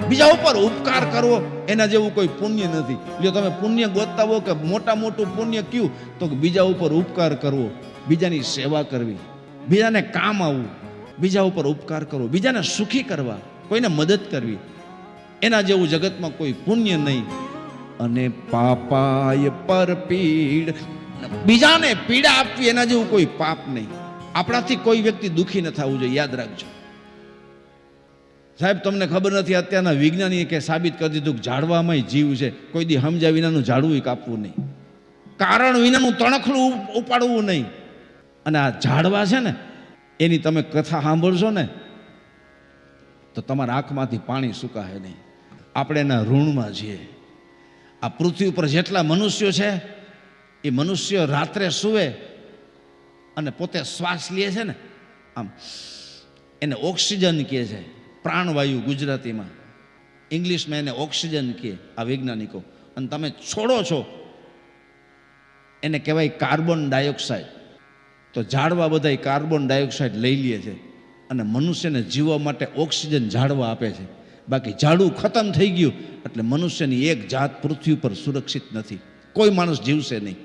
બીજા ઉપર ઉપકાર કરવો એના જેવું કોઈ પુણ્ય નથી. જો તમે પુણ્ય ગોતતા હો કે મોટું પુણ્ય કયું, તો બીજા ઉપર ઉપકાર કરવો, બીજાની સેવા કરવી, બીજાને કામ આવવું, બીજા ઉપર ઉપકાર કરવો, બીજાને સુખી કરવા, કોઈને મદદ કરવી, એના જેવું જગતમાં કોઈ પુણ્ય નહીં. અને પાપાય પર પીડ, બીજાને પીડા આપવી એના જેવું કોઈ પાપ નહીં. આપણાથી કોઈ વ્યક્તિ દુઃખી ન થવું જોઈએ, યાદ રાખજો. સાહેબ તમને ખબર નથી, અત્યારના વિજ્ઞાનીએ કે સાબિત કરી દીધું કે ઝાડવામાં જીવ છે. કોઈ દી સમજ્યા વિનાનું ઝાડવું કાપવું નહીં, કારણ વિનાનું તણખલું ઉપાડવું નહીં. અને આ ઝાડવા છે ને, એની તમે કથા સાંભળશો ને તો તમારા આંખમાંથી પાણી સુકાશે નહીં. આપણે એના ઋણમાં છીએ. આ પૃથ્વી ઉપર જેટલા મનુષ્યો છે, એ મનુષ્યો રાત્રે સૂવે અને પોતે શ્વાસ લે છે ને, આમ એને ઓક્સિજન કહે છે, પ્રાણવાયુ ગુજરાતીમાં, ઇંગ્લિશમાં એને ઓક્સિજન કહે આ વૈજ્ઞાનિકો. અને તમે છોડો છો એને કહેવાય કાર્બન ડાયોક્સાઇડ. તો ઝાડવા બધા કાર્બન ડાયોક્સાઇડ લઈ લે છે અને મનુષ્યને જીવવા માટે ઓક્સિજન ઝાડવા આપે છે. બાકી ઝાડવું ખતમ થઈ ગયું એટલે મનુષ્યની એક જાત પૃથ્વી પર સુરક્ષિત નથી, કોઈ માણસ જીવશે નહીં.